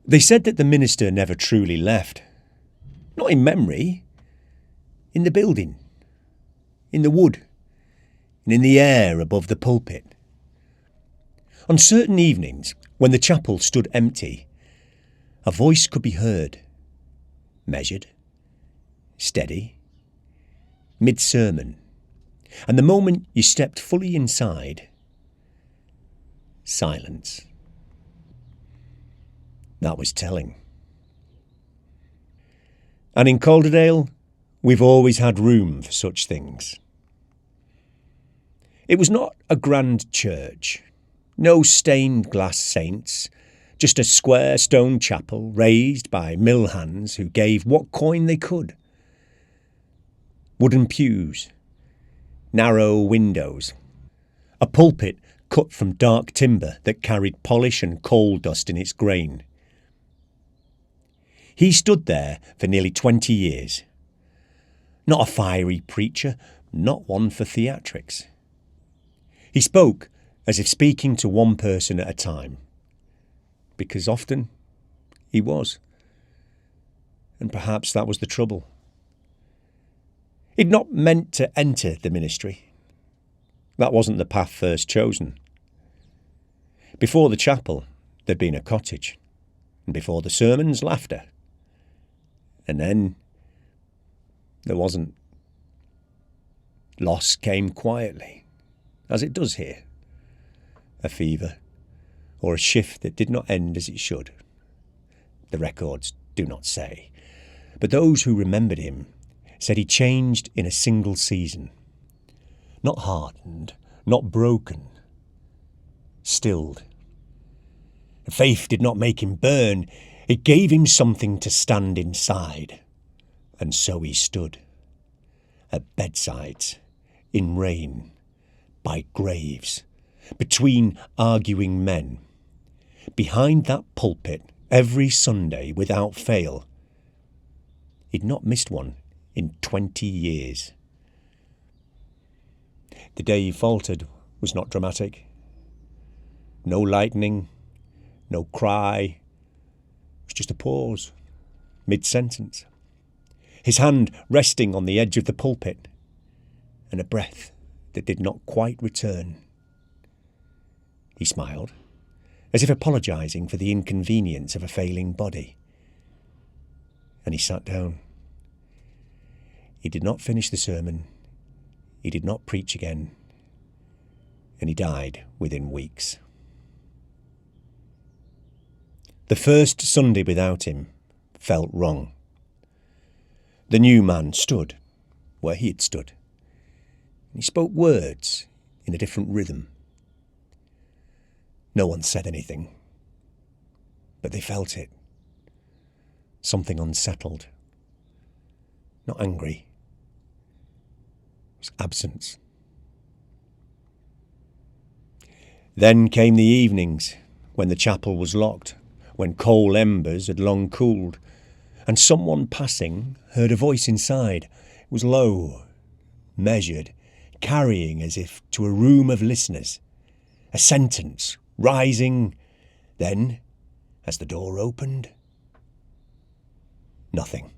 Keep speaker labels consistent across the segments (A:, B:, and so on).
A: They said that the minister never truly left. Not in memory. In the building. In the wood. And in the air above the pulpit. On certain evenings, when the chapel stood empty, a voice could be heard. Measured. Steady. Mid-sermon. And the moment you stepped fully inside, silence. That was telling. And in Calderdale, we've always had room for such things. It was not a grand church, no stained glass saints, just a square stone chapel raised by mill hands who gave what coin they could. Wooden pews, narrow windows, a pulpit cut from dark timber that carried polish and coal dust in its grain. He stood there for nearly 20 years. Not a fiery preacher, not one for theatrics. He spoke as if speaking to one person at a time, because often he was. And perhaps that was the trouble. He'd not meant to enter the ministry. That wasn't the path first chosen. Before the chapel, there'd been a cottage, and before the sermons, laughter. And then there wasn't. Loss came quietly, as it does here. A fever, or a shift that did not end as it should. The records do not say, but those who remembered him said he changed in a single season. Not hardened, not broken, stilled. Faith did not make him burn, it gave him something to stand inside. And so he stood, at bedsides, in rain, by graves, between arguing men, behind that pulpit every Sunday without fail. He'd not missed one in 20 years. The day he faltered was not dramatic. No lightning, no cry. It was just a pause, mid-sentence. His hand resting on the edge of the pulpit, and a breath that did not quite return. He smiled, as if apologising for the inconvenience of a failing body. And he sat down. He did not finish the sermon. He did not preach again. And he died within weeks. The first Sunday without him felt wrong. The new man stood where he had stood. He spoke words in a different rhythm. No one said anything, but they felt it. Something unsettled. Not angry. It was absence. Then came the evenings, when the chapel was locked, when coal embers had long cooled, and someone passing heard a voice inside. It was low, measured, carrying as if to a room of listeners. A sentence, rising. Then, as the door opened, nothing.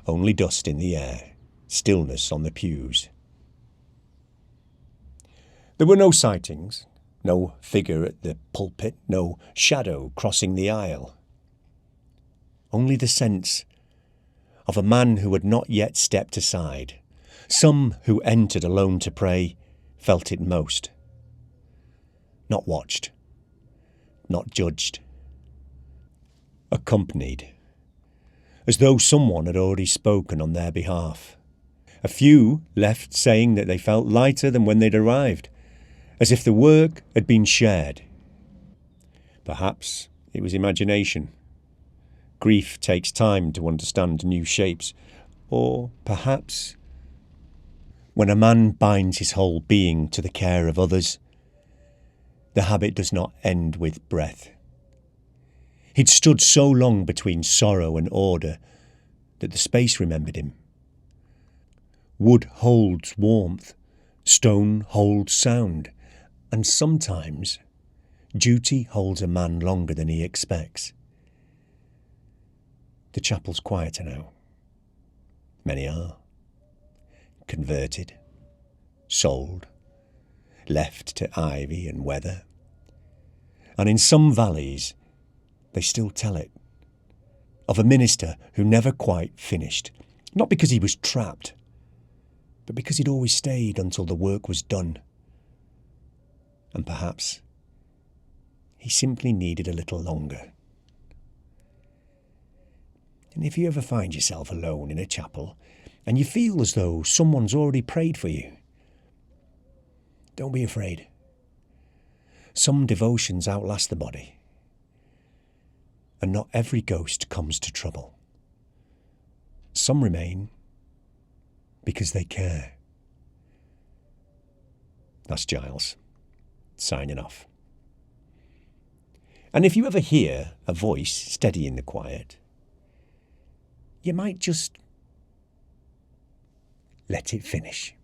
A: Only dust in the air, stillness on the pews. There were no sightings, no figure at the pulpit, no shadow crossing the aisle. Only the sense of a man who had not yet stepped aside. Some who entered alone to pray felt it most. Not watched, not judged. Accompanied, as though someone had already spoken on their behalf. A few left saying that they felt lighter than when they'd arrived, as if the work had been shared. Perhaps it was imagination. Grief takes time to understand new shapes. Or perhaps when a man binds his whole being to the care of others, the habit does not end with breath. He'd stood so long between sorrow and order that the space remembered him. Wood holds warmth, stone holds sound, and sometimes Duty holds a man longer than he expects. The chapel's quieter now. Many are. Converted, sold, left to ivy and weather. And in some valleys, they still tell it. Of a minister who never quite finished. Not because he was trapped, but because he'd always stayed until the work was done. And perhaps he simply needed a little longer. And if you ever find yourself alone in a chapel and you feel as though someone's already prayed for you, don't be afraid. Some devotions outlast the body, and not every ghost comes to trouble. Some remain because they care. That's Giles, signing off. And if you ever hear a voice steady in the quiet, you might just let it finish.